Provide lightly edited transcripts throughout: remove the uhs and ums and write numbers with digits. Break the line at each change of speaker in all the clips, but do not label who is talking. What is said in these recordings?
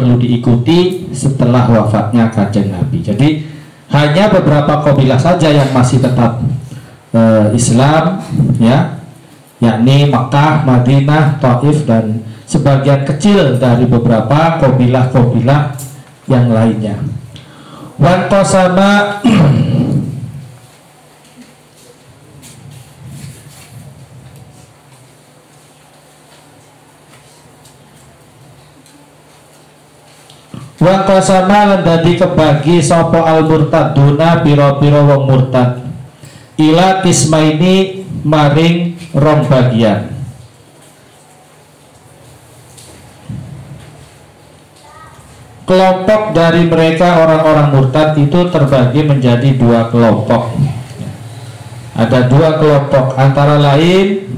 perlu diikuti setelah wafatnya Kanjeng Nabi. Jadi hanya beberapa kabilah saja yang masih tetap Islam, ya, yakni Makkah, Madinah, Taif, dan sebagian kecil dari beberapa kabilah-kabilah yang lainnya. Wan qasama wa qasama lan dadi kebagi sapa al murtaduna pira-pira wong murtad ila kismaini maring rong bagian. Kelompok dari mereka orang-orang murtad itu terbagi menjadi dua kelompok. Ada dua kelompok, antara lain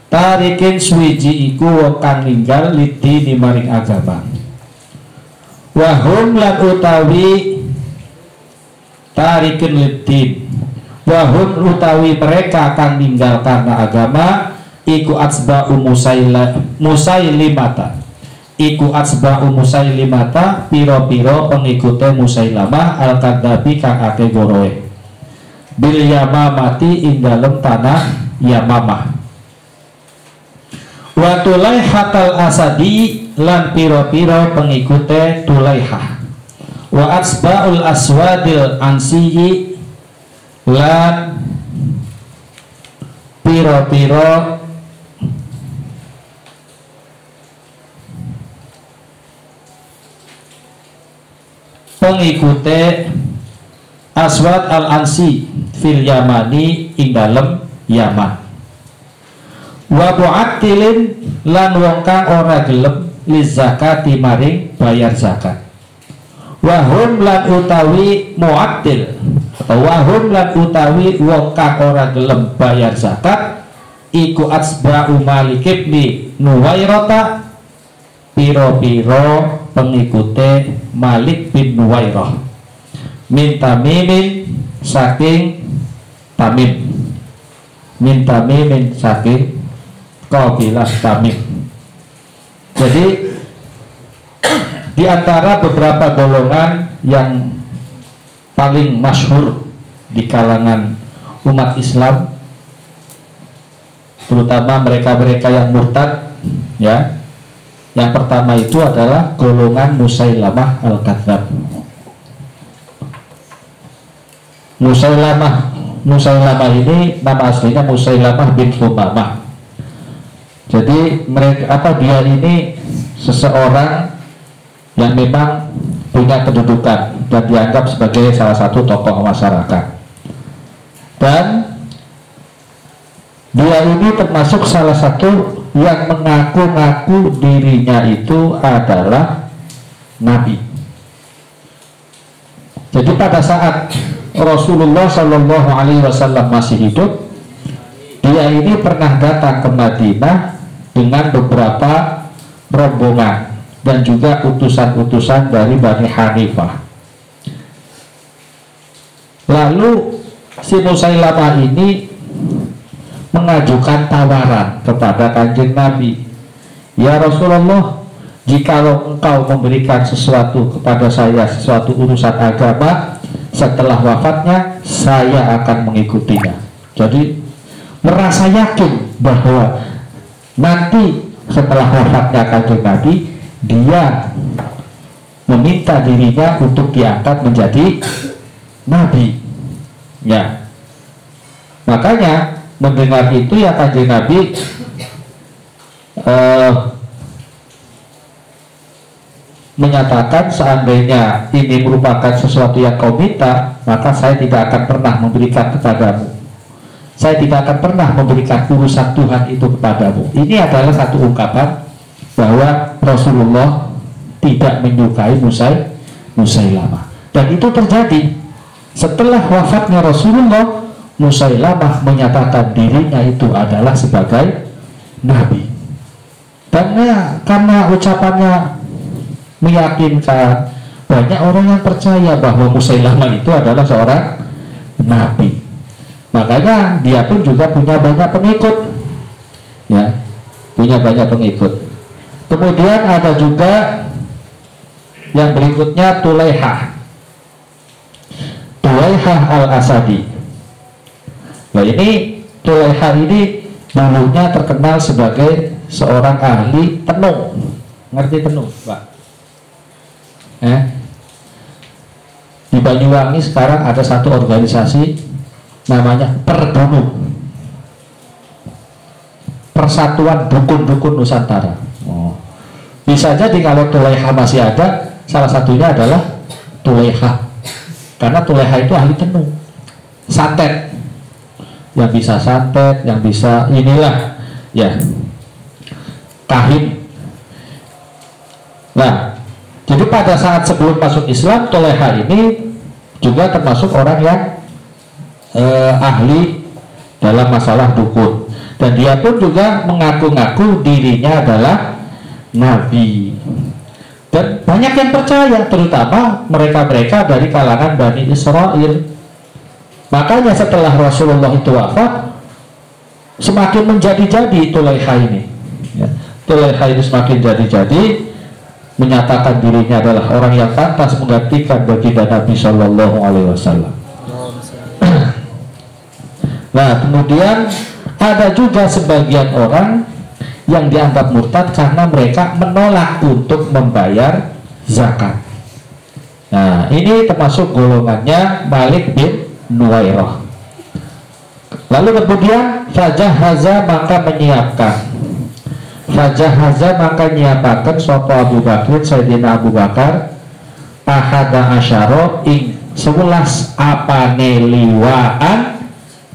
tarikin suwiji iku wong kang ninggal lidi di maring agama. Wahum lan utawi tarikin lidi, wahum utawi mereka kang ninggal karena agama iku atsba'u Musailimata, iku atsba'u Musailimata, piro-piro pengikutnya Musailamah al-Kadzabi kang ake goroe bil Yamamati ing dalem tanah Yamamah. Wa Tulaihatal Asadi lan piro-piro pengikutnya Tulaihah. Wa atsba'ul Aswadil Ansiyi lan piro-piro pengikute Aswad al-Ansi fil Yamani ing dalem Yaman. Wa mu'attilin lan wong kang ora gelem li zakati maring bayar zakat. Wa hum lan utawi mu'attil atau wa hum lan utawi wong kang ora gelem bayar zakat iku atsba'u Malik ibn Nuwairata, piro-piro pengikute Malik bin Nuwairah min Tamimin saking Tamim, min Tamimin saking kabilah Tamim. Jadi di antara beberapa golongan yang paling masyhur di kalangan umat Islam, terutama mereka-mereka yang murtad, ya, yang pertama itu adalah golongan Musailamah al-Kadzab. Musailamah ini nama aslinya Musailamah bin Thumamah. Jadi dia ini seseorang yang memang punya kedudukan dan dianggap sebagai salah satu tokoh masyarakat. Dan dia ini termasuk salah satu yang mengaku-ngaku dirinya itu adalah Nabi. Jadi pada saat Rasulullah Shallallahu Alaihi Wasallam masih hidup, dia ini pernah datang ke Madinah dengan beberapa rombongan dan juga utusan-utusan dari Bani Hanifah. Lalu si Musailamah ini mengajukan tawaran kepada Kanjeng Nabi, ya Rasulullah, jikalau engkau memberikan sesuatu kepada saya, sesuatu urusan agama, setelah wafatnya saya akan mengikutinya. Jadi merasa yakin bahwa nanti setelah wafatnya Kanjeng Nabi, dia meminta dirinya untuk diangkat menjadi Nabi, ya. Makanya mendengar itu ya Kanjeng Nabi menyatakan, seandainya ini merupakan sesuatu yang kau minta, maka saya tidak akan pernah memberikan kepadamu. Saya tidak akan pernah memberikan urusan Tuhan itu kepadamu. Ini adalah satu ungkapan bahwa Rasulullah tidak menyukai Musailamah. Dan itu terjadi setelah wafatnya Rasulullah. Musailamah menyatakan dirinya itu adalah sebagai Nabi. Karena ucapannya meyakinkan, banyak orang yang percaya bahwa Musailamah itu adalah seorang Nabi. Makanya dia pun juga punya banyak pengikut, ya. punya banyak pengikut. Kemudian ada juga yang berikutnya Tulaihah al-Asadi. Nah ini Tulaihah ini dulunya terkenal sebagai seorang ahli tenung. Ngerti tenung, Pak? Di Banyuwangi sekarang ada satu organisasi namanya Perdunu, Persatuan Dukun-Dukun Nusantara. Bisa jadi kalau Tulaihah masih ada, salah satunya adalah Tulaihah, karena Tulaihah itu ahli tenung, santet, yang bisa santet, yang bisa inilah ya kahim. Nah, jadi pada saat sebelum masuk Islam, Tulaihah ini juga termasuk orang yang ahli dalam masalah dukun, dan dia pun juga mengaku-ngaku dirinya adalah nabi, dan banyak yang percaya, terutama mereka-mereka dari kalangan Bani Israel. Makanya setelah Rasulullah itu wafat, semakin menjadi-jadi Tulaihah ini ya. Tulaihah ini semakin jadi-jadi, menyatakan dirinya adalah orang yang pantas menggantikan baginda Nabi Shallallahu Alaihi Wasallam. Nah, kemudian ada juga sebagian orang yang dianggap murtad karena mereka menolak untuk membayar zakat. Nah, ini termasuk golongannya Malik bin Nuwairah. Lalu kemudian fajahaza, maka menyiapkan. Fajahaza, maka nyiapaken sapa Abu Bakar, Sayyidina Abu Bakar, ahada asyara ing 11 apane liwaan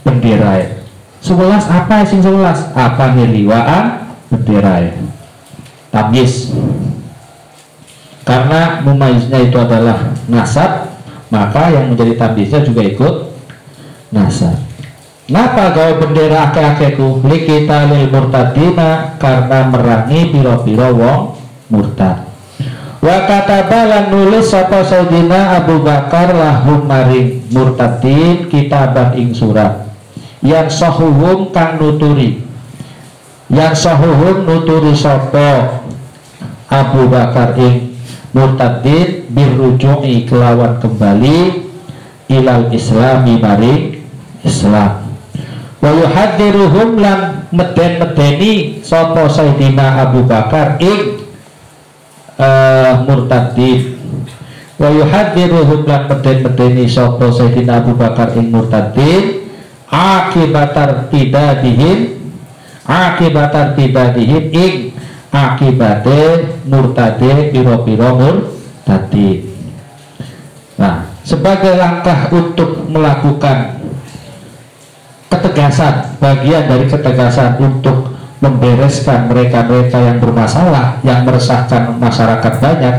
bendera. 11 apa sing 11? Apane liwaan bendera. Tamyiz. Karena mumayiznya itu adalah nasab, maka yang menjadi tamyiznya juga ikut nasab. Napa gawe bendera ake-akeku likita lil murtadina, karena merangi piro-piro wong murtad. Wa katabalan nulis sapa Sayyidina Abu Bakar lahum maring murtadin kitaban ing surat yang sahuhum kang nuturi, yang sahuhum nuturi sapa Abu Bakar ing murtadin birruju'i kelawan kembali ilal islami maring Islam. Wa yuhadziruhum lan meden-medeni sapa Sayyidina Abu Bakar ing murtadin. Wa yuhadziruhum lan meden-medeni sapa Sayyidina Abu Bakar ing murtadin akibatar tidadihim ing akibate murtade piro-piro murtadin. Nah, sebagai langkah untuk melakukan ketegasan, bagian dari ketegasan untuk membereskan mereka-mereka yang bermasalah, yang meresahkan masyarakat banyak,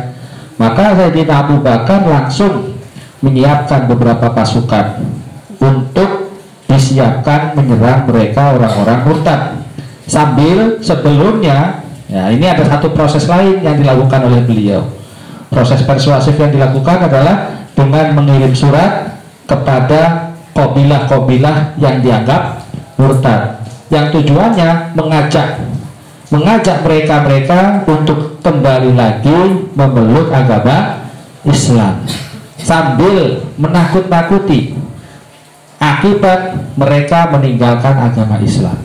maka Sayyidina Abu Bakar langsung menyiapkan beberapa pasukan untuk disiapkan menyerang mereka orang-orang murtad. Sambil sebelumnya, ya ini ada satu proses lain yang dilakukan oleh beliau. Proses persuasif yang dilakukan adalah dengan mengirim surat kepada kabilah-kabilah yang dianggap murtad, yang tujuannya mengajak mereka-mereka untuk kembali lagi memeluk agama Islam, sambil menakut-nakuti akibat mereka meninggalkan agama Islam.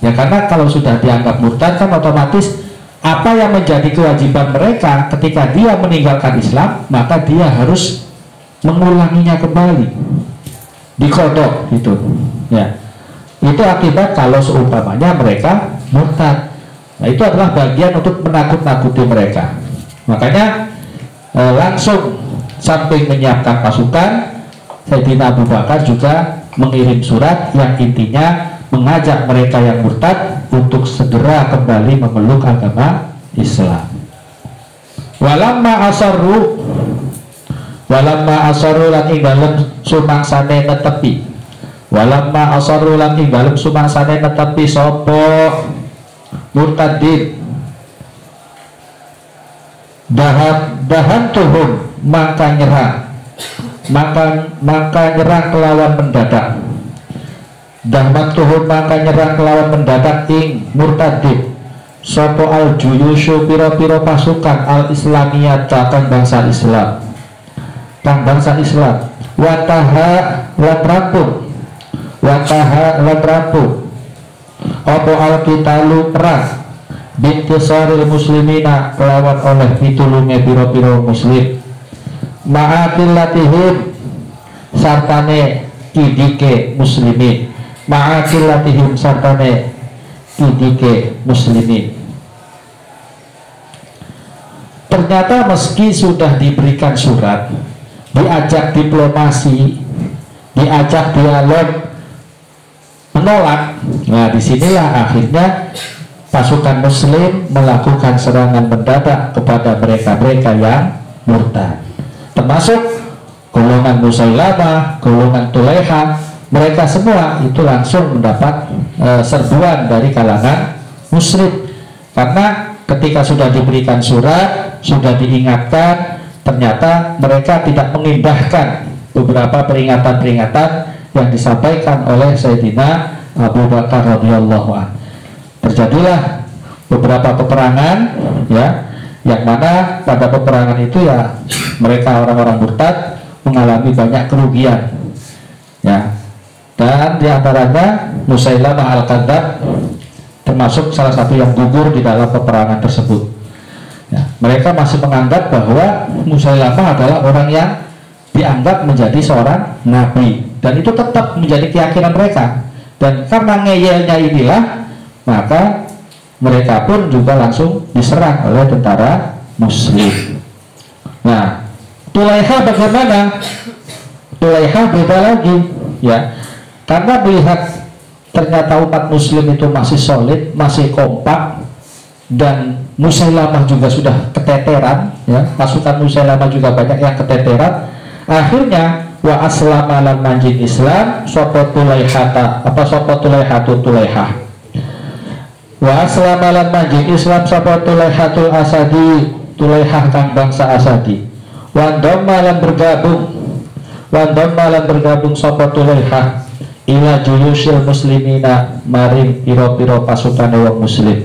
Ya, karena kalau sudah dianggap murtad kan otomatis apa yang menjadi kewajiban mereka ketika dia meninggalkan Islam, maka dia harus mengulanginya kembali, dikodok gitu ya. Itu akibat kalau seumpamanya mereka murtad. Nah, itu adalah bagian untuk menakut-nakuti mereka. Makanya langsung samping menyiapkan pasukan, Sayyidina Abu Bakar juga mengirim surat yang intinya mengajak mereka yang murtad untuk segera kembali memeluk agama Islam. Walamma asarru lan ing dalem sumangsane netepi. Walamma asarru lan ing dalem sumangsane netepi sapa murtadin. Dahan tuhum maka nyerang. Maka nyerang kelawan mendadak. Dahan tuhum maka nyerang kelawan mendadak ing murtadin sopo al juyushu piro-piro pasukan al islamiyat kang bangsa Islam, kang bangsa Islam, wataha lan rampung opo al kitalu perang bintisaril muslimina kelawan oleh pitulunge piro-piro muslim, ma'akilatihim sartane kidike muslimin, ma'akilatihim sartane kidike muslimin. Ternyata meski sudah diberikan surat, diajak diplomasi, diajak dialog, menolak. Nah, disinilah akhirnya pasukan muslim melakukan serangan mendadak kepada mereka-mereka yang murtad, termasuk golongan Musailamah, golongan Tulaiha. Mereka semua itu langsung mendapat serbuan dari kalangan muslim, karena ketika sudah diberikan surat, sudah diingatkan, ternyata mereka tidak mengindahkan beberapa peringatan-peringatan yang disampaikan oleh Sayyidina Abu Bakar radhiyallahu anhu. Terjadilah beberapa peperangan, ya, yang mana pada peperangan itu ya mereka orang-orang murtad mengalami banyak kerugian, ya, dan diantaranya Musailamah al-Kadzdzab termasuk salah satu yang gugur di dalam peperangan tersebut. Ya, mereka masih menganggap bahwa Musailamah adalah orang yang dianggap menjadi seorang nabi, dan itu tetap menjadi keyakinan mereka. Dan karena ngeyelnya inilah, maka mereka pun juga langsung diserang oleh tentara muslim. Nah, Tulaiha bagaimana? Tulaiha beda lagi, ya, karena melihat ternyata umat muslim itu masih solid, masih kompak, dan Musailamah juga sudah keteteran, ya, pasukan Musailamah juga banyak yang keteteran. Akhirnya wa aslama lan manjin Islam sopo Tulaihata Tulaihah, wa aslama lan manjin Islam sopo Tulaihatul Asadi, Tulaihah kang bangsa Asadi, wa dhamma lan bergabung sopo Tulaihah ila juyusil muslimina maring piro-piro pasukan wong muslim,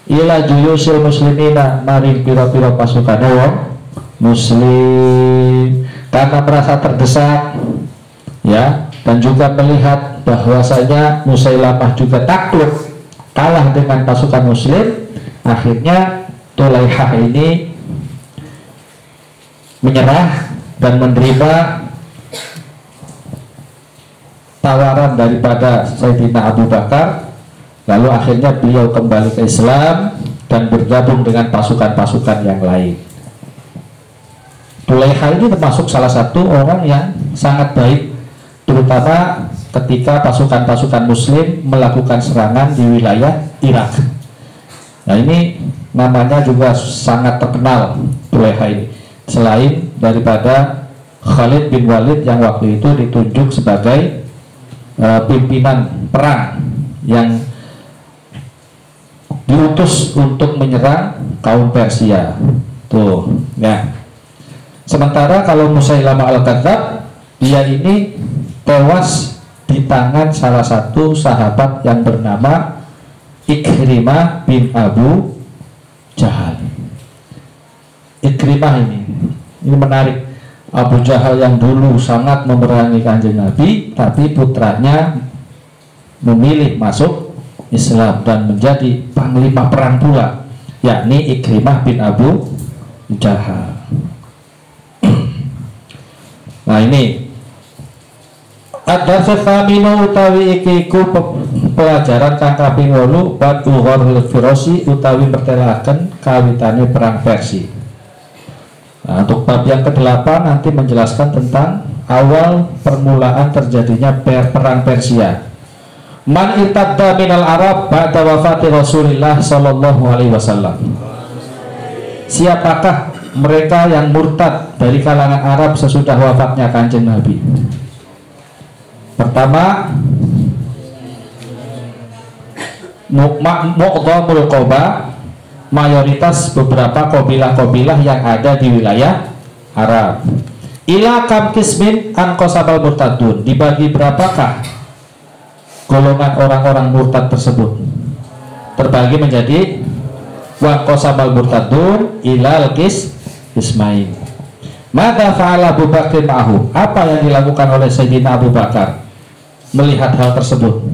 ila juyusil muslimina maring piro-piro pasukan wong muslim, karena merasa terdesak, ya, dan juga melihat bahwasanya Musailamah juga takluk kalah dengan pasukan muslim. Akhirnya Tulaihah ini menyerah dan menerima tawaran daripada Sayyidina Abu Bakar. Lalu akhirnya beliau kembali ke Islam dan bergabung dengan pasukan-pasukan yang lain. Tulaiha ini termasuk salah satu orang yang sangat baik, terutama ketika pasukan-pasukan muslim melakukan serangan di wilayah Irak. Nah, ini namanya juga sangat terkenal Tulaiha ini, selain daripada Khalid bin Walid yang waktu itu ditunjuk sebagai pimpinan perang yang diutus untuk menyerang kaum Persia. Tuh, ya. Sementara kalau Musailamah al-Kadzdzab, dia ini tewas di tangan salah satu sahabat yang bernama Ikrimah bin Abu Jahal. Ikrimah ini menarik. Abu Jahal yang dulu sangat memerangi Kanjeng Nabi, tapi putranya memilih masuk Islam dan menjadi panglima perang pula, yakni Ikrimah bin Abu Jahal. Nah, ini ada sekhamino utawi ikiku pelajaran kang kaping 8 bab Ghoril Firosi utawi mertelaken kawitane perang Persia. Nah, untuk bab yang ke-8 nanti menjelaskan tentang awal permulaan terjadinya perang Persia. Man irtadda minal Arab ba'da wafati Rasulillah sallallahu alaihi wasallam. Siapakah mereka yang murtad dari kalangan Arab sesudah wafatnya Kanjeng Nabi? Pertama, mu'dhamul qoba, mayoritas beberapa kabilah-kabilah yang ada di wilayah Arab. Ila kam kismin an qasabal murtadun, dibagi berapakah golongan orang-orang murtad tersebut? terbagi menjadi wa qasamal murtadun ilal ismail. Maka fa'ala Abu Bakar ma'hu, apa yang dilakukan oleh Sayyidina Abu Bakar melihat hal tersebut?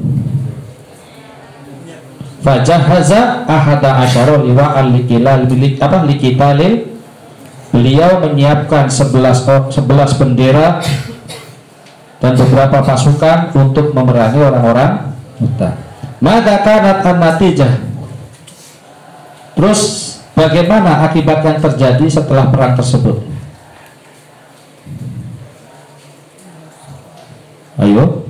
Fajahaza ahada asyara liwa'al likitalil, beliau menyiapkan 11 bendera dan beberapa pasukan untuk memerangi orang-orang Mu'tah. Maka kanat an-natijah, terus bagaimana akibat yang terjadi setelah perang tersebut? Ayo.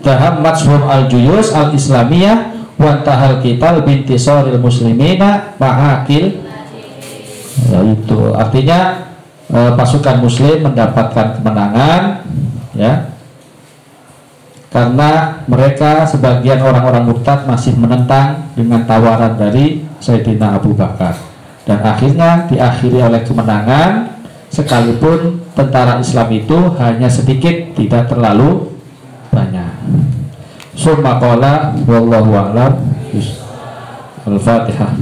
Tahammat suhum al-juyus al-islamiyah wantahal qital bintisoril muslimina ma'akil. Ya, itu artinya pasukan muslim mendapatkan kemenangan, ya, karena mereka sebagian orang-orang murtad masih menentang dengan tawaran dari Sayyidina Abu Bakar, dan akhirnya diakhiri oleh kemenangan, sekalipun tentara Islam itu hanya sedikit, tidak terlalu banyak. Summa qala wallahu a'lam. Al-Fatihah.